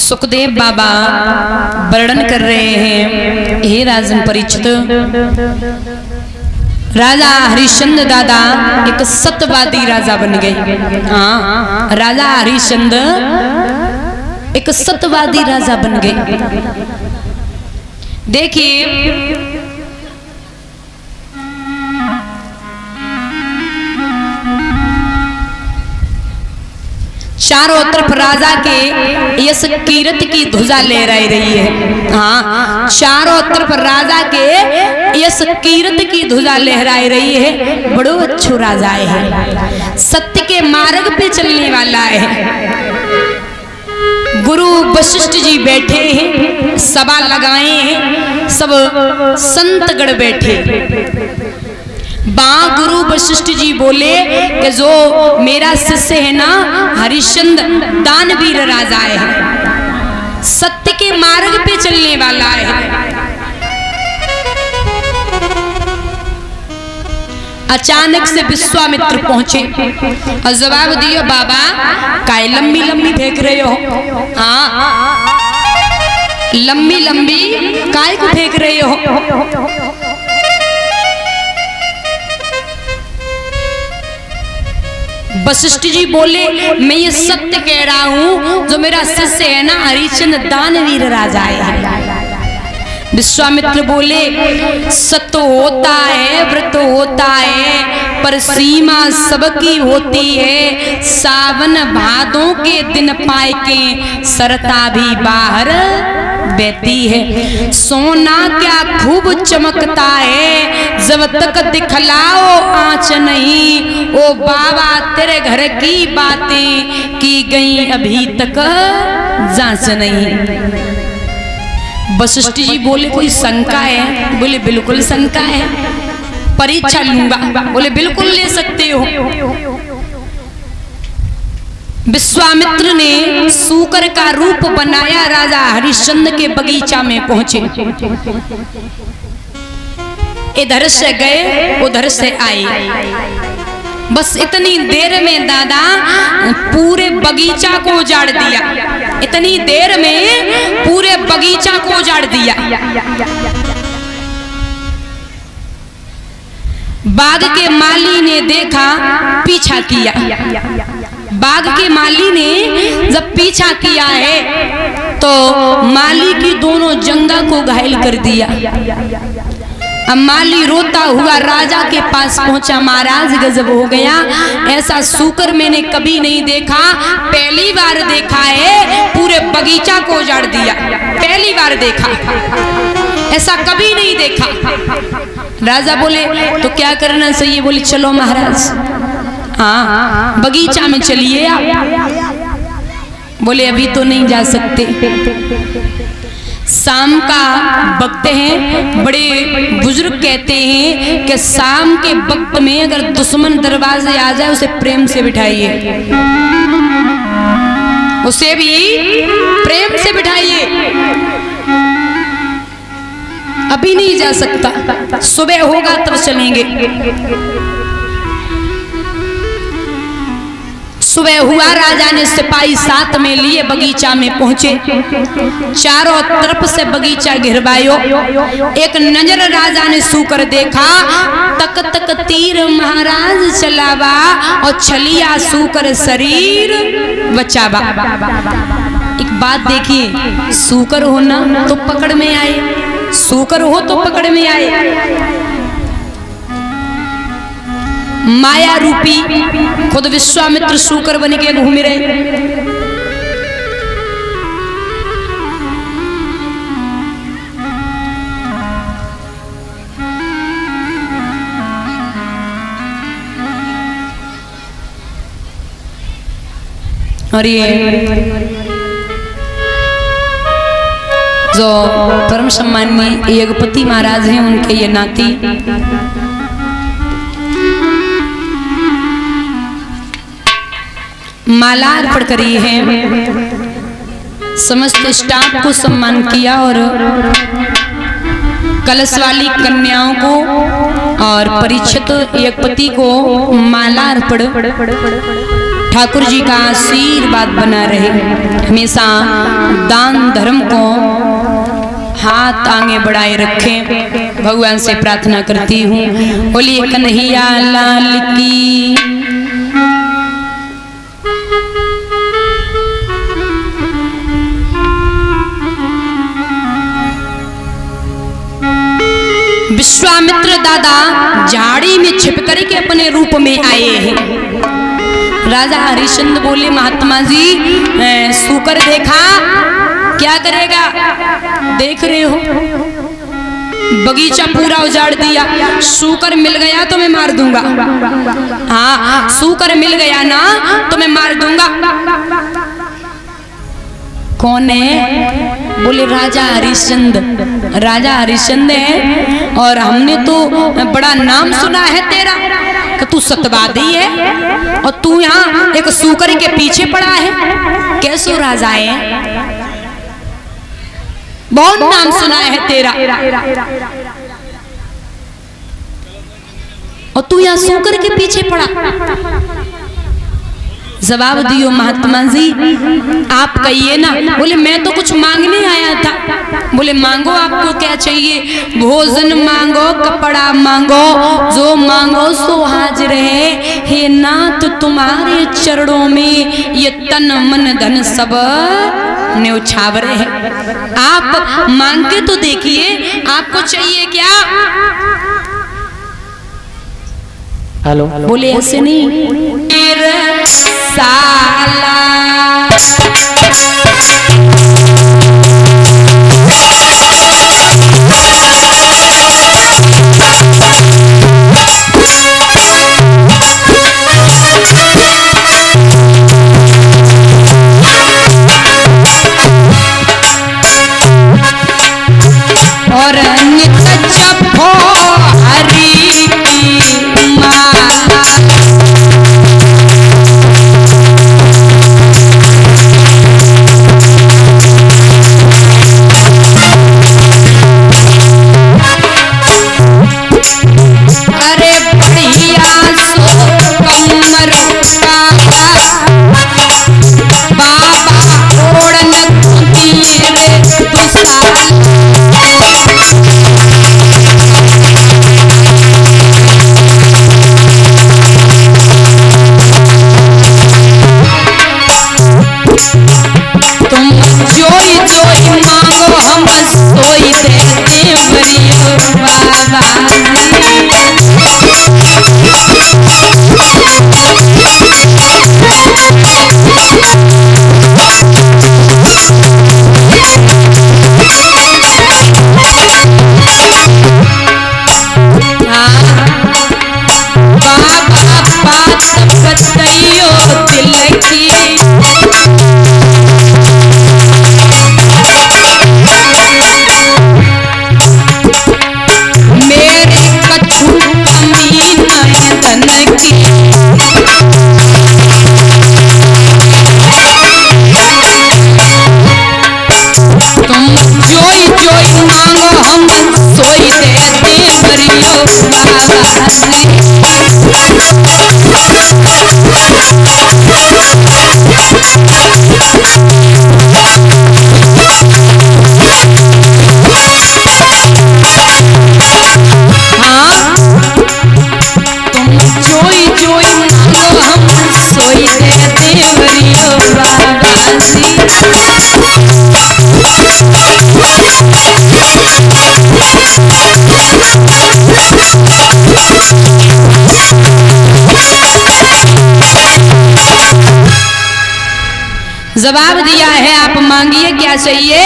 सुखदेव बाबा वर्णन कर रहे हैं, हे राजन परीक्षित, राजा हरिश्चंद्र दादा एक सत्यवादी राजा बन गए। हाँ, राजा हरिश्चंद्र एक सत्यवादी राजा बन गए। देखिए चारों तरफ राजा के यश कीर्ति की ध्वजा लहराई रही है। हाँ, चारों तरफ राजा के यश कीर्ति की ध्वजा लहराई रही है। बड़ो अच्छो राजा है, सत्य के मार्ग पे चलने वाला है। गुरु वशिष्ठ जी बैठे हैं, सभा लगाए हैं, सब संतगण बैठे। गुरु वशिष्ठ जी बोले कि जो मेरा शिष्य है ना हरिश्चंद्र, दानवीर राजा है, सत्य के मार्ग पे चलने वाला है। अचानक से विश्वामित्र पहुंचे और जवाब दिया, बाबा काय लंबी लंबी फेंक रहे हो? हाँ, लंबी लंबी काय को फेंक रहे हो? वशिष्ठ जी बोले, मैं ये सत्य कह रहा हूँ, जो मेरा शिष्य है ना हरिश्चंद्र, दानवीर राजा है। विश्वामित्र बोले, सत्य होता है, व्रत होता है, पर सीमा सबकी होती है। सावन भादों के दिन पाए के सरता भी बाहर बहती है। सोना क्या खूब चमकता है, जब तक दिखलाओ आँच नहीं। ओ बाबा तेरे घर की बातें की गई अभी तक जांच नहीं। वशिष्ठ जी बोले, कोई शंका है? बोले बिल्कुल शंका है, परीक्षा लूंगा। बोले बिल्कुल ले सकते हो। विश्वामित्र ने सूकर का रूप बनाया, राजा हरिश्चंद्र के बगीचा में पहुंचे। इधर से गए उधर से आए, बस इतनी देर में दादा पूरे बगीचा को उजाड़ दिया। इतनी देर में पूरे बगीचा को उजाड़ दिया। बाग के माली ने देखा, पीछा किया। बाग के माली ने जब पीछा किया है तो माली की दोनों जंगा को घायल कर दिया। अब माली रोता हुआ राजा के पास पहुंचा, महाराज गजब हो गया, ऐसा सूकर मैंने कभी नहीं देखा, पहली बार देखा है, पूरे बगीचा को उजाड़ दिया, पहली बार देखा, ऐसा कभी नहीं देखा। राजा बोले, तो क्या करना चाहिए? बोले चलो महाराज, हाँ बगीचा में चलिए आप। बोले अभी तो नहीं जा सकते, शाम का वक्त है। बड़े बुजुर्ग कहते हैं कि शाम के वक्त में अगर दुश्मन दरवाजे आ जाए उसे प्रेम से बिठाइए, उसे भी प्रेम से बिठाइए। अभी नहीं जा सकता, सुबह होगा तब चलेंगे। सुबह हुआ, राजा ने सिपाही साथ में लिए बगीचा में पहुंचे। चारों तरफ से बगीचा घिरवायो। एक नजर राजा ने सूकर देखा, तक तक तीर महाराज चलावा और छलिया सूकर शरीर बचावा। एक बात देखिए, सूकर हो ना तो पकड़ में आए, सूकर हो तो पकड़ में आए। माया रूपी खुद विश्वामित्र सूकर बन के घूम रहे। और ये जो परम सम्माननीय यज्ञपति महाराज हैं, उनके ये नाती माला अर्पण करी है। समस्त स्टाफ को सम्मान किया और कलश वाली कन्याओं को और परीक्षित यज्ञपति को माला अर्पण ठाकुर जी का आशीर्वाद बना रहे। हमेशा दान धर्म को हाथ आगे बढ़ाए रखें, भगवान से प्रार्थना करती हूँ। बोलिए कन्हैया लाल की। विश्वामित्र दादा झाड़ी में छिप कर के अपने रूप में आए हैं। राजा हरिश्चंद्र बोले महात्मा जी सूकर देखा, क्या करेगा? देख रहे हो बगीचा पूरा उजाड़ दिया, सूकर मिल गया तो मैं मार दूंगा। हाँ सूकर मिल गया ना तो मैं मार दूंगा। कौन है? बोले राजा हरिश्चंद्र। राजा हरिश्चंद्र है और हमने तो बड़ा नाम सुना है तेरा कि तू सत्यवादी है और तू यहाँ एक सूकर के पीछे पड़ा है। कैसो राजा है? बहुत नाम सुना है तेरा और तू यहाँ सूकर के पीछे पड़ा। जवाब दियो महात्मा जी, आप कहिए ना। बोले मैं तो कुछ मांगने आया था। बोले मांगो, आपको क्या चाहिए? भोजन मांगो, कपड़ा मांगो, जो मांगो सो हाजिर है। हे नाथ तुम्हारे चरणों में ये तन मन धन सब न्यौछावर है। आप मांग के तो देखिए, आपको चाहिए क्या? हेलो बोले ऐसे नहीं साला और नित जपो हरि की माला। जवाब दिया है, आप मांगिए क्या चाहिए?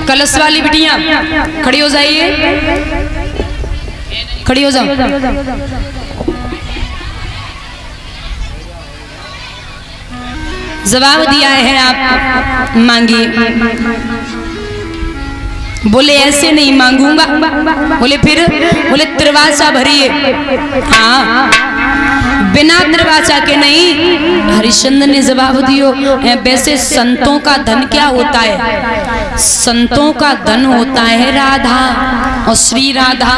कलश वाली बिटियां खड़ी हो जाइए, खड़ी हो जाओ। जवाब दिया है, आप मांगिए। बोले ऐसे नहीं मांगूंगा। बोले फिर? बोले त्रिवासा भरिए। हाँ बिना त्रिवाचा के नहीं। हरिश्चंद्र ने जवाब दियो, वैसे संतों का धन क्या होता है? संतों का धन होता है राधा और श्री राधा,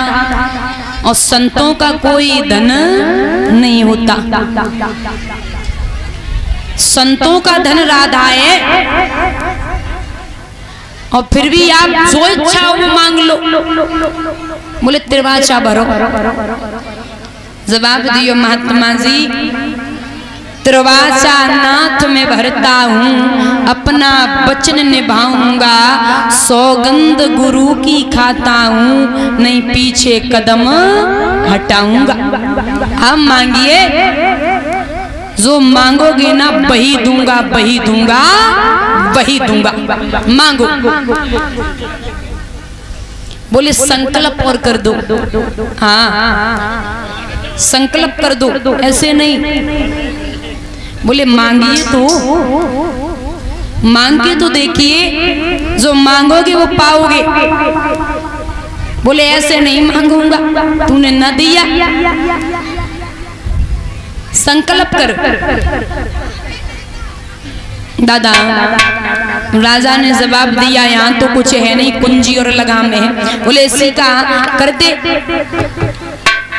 और संतों का कोई धन नहीं होता। संतों का धन राधा है, और फिर भी आप जो इच्छा हो वो मांग लो। बोले त्रिवाचा भरो। जवाब दियो महात्मा जी, त्रिवाचा नाथ में भरता हूँ, अपना वचन निभाऊंगा, सौगंध गुरु की खाता हूँ, नहीं पीछे कदम हटाऊंगा। आप मांगिए, जो मांगोगे ना वही दूंगा, वही दूंगा, वही दूंगा। मांगो। बोले संकल्प और कर दो। हाँ संकल्प कर दो, ऐसे नहीं। बोले मांगिए तो, मांग के तो देखिए, जो मांगोगे वो पाओगे। बोले ऐसे नहीं मांगूंगा, तूने न दिया। संकल्प कर। दादा राजा ने जवाब दिया, यहाँ तो कुछ है नहीं, कुंजी और लगाम है। बोले इसी का करते।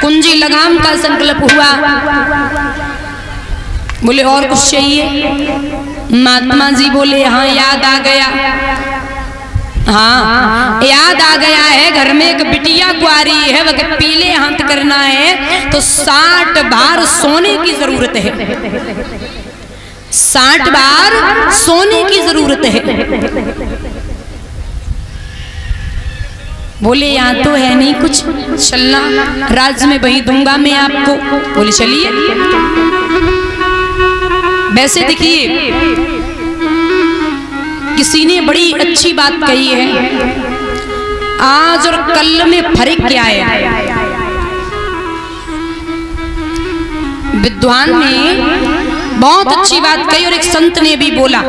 कुंजी लगाम का संकल्प हुआ। बोले और कुछ चाहिए? महात्मा जी बोले हाँ याद आ गया। हाँ याद आ गया है, घर में एक बिटिया कुआरी है, वह पीले हाथ करना है तो 60 बार सोने की जरूरत है। 60 बार सोने की जरूरत है। बोले यहाँ तो है नहीं कुछ, चलना राज्य में वही दूंगा मैं आपको। बोले चलिए। वैसे देखिए किसी ने बड़ी अच्छी बात कही है, आज और कल में फर्क क्या है। विद्वान ने बहुत अच्छी बात कही और एक संत ने भी बोला,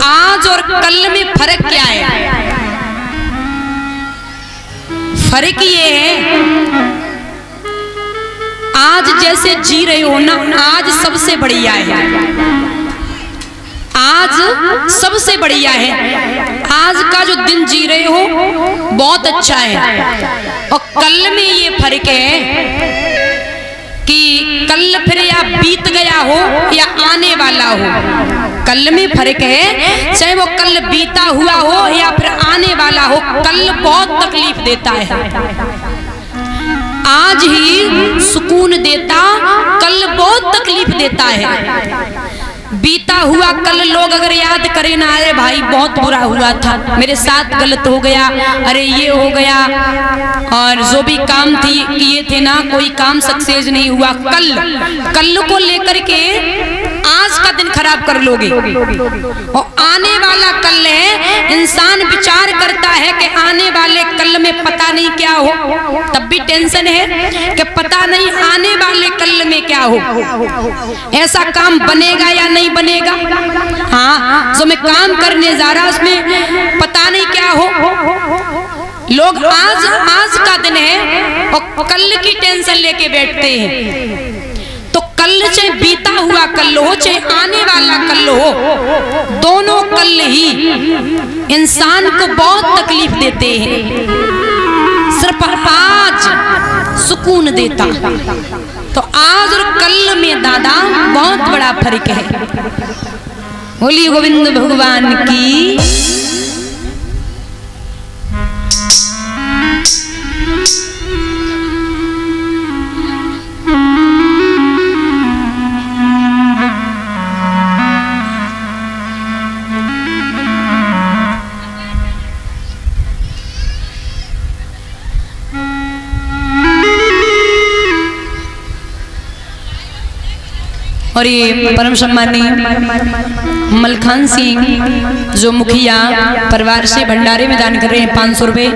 आज और कल में फर्क क्या है। फर्क ये है, आज जैसे जी रहे हो ना, आज सबसे बढ़िया है। आज सबसे बढ़िया है। आज का जो दिन जी रहे हो बहुत अच्छा है। और कल में ये फर्क है कि कल फिर या बीत गया हो या आने वाला हो। कल में फर्क है, चाहे वो कल बीता हुआ हो या फिर आने वाला हो। कल बहुत तकलीफ देता है, आज ही सुकून देता, कल बहुत तकलीफ देता है। बीता हुआ कल लोग अगर याद करें ना, अरे भाई बहुत बुरा हुआ था, मेरे साथ गलत हो गया, अरे ये हो गया, और जो भी काम थी किए थे ना, कोई काम सक्सेस नहीं हुआ। कल को लेकर के आज का दिन खराब कर लोगे। और आने वाला कल है, इंसान विचार करता है कि आने वाले कल में पता नहीं क्या हो, तब भी टेंशन है कि पता नहीं आने वाले कल में क्या हो, ऐसा काम बनेगा या नहीं बनेगा। हाँ जो मैं काम करने जा रहा उसमें पता नहीं क्या हो। लोग आज का दिन है और कल की टेंशन लेके बैठते हैं। तो कल चाहे बीता हुआ कल हो, चाहे आने वाला कल हो, दोनों कल ही इंसान को बहुत तकलीफ देते हैं। सिर्फ आज सुकून देता। तो आज और कल में दादा बहुत बड़ा फर्क है। बोलिए गोविंद भगवान की। और ये परम सम्मानीय मलखान सिंह जो मुखिया परिवार से भंडारे में दान कर रहे हैं 500 रुपए।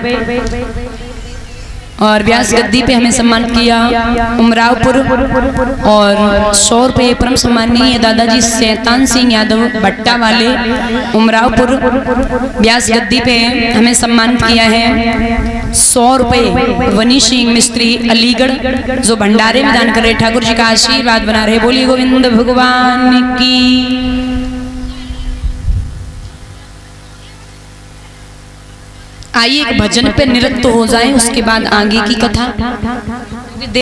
और व्यास गद्दी पे हमें सम्मानित किया उमरावपुर और 100 रुपये परम सम्माननीय दादाजी शैतान सिंह यादव भट्टा वाले उमरावपुर व्यास गद्दी पे हमें सम्मानित किया है 100 रुपये वनी सिंह मिस्त्री अलीगढ़ जो भंडारे में दान कर रहे। ठाकुर जी का आशीर्वाद बना रहे। बोलिए गोविंद भगवान की। आइए एक भजन पे निरत हो जाएं, उसके बाद आगे की कथा।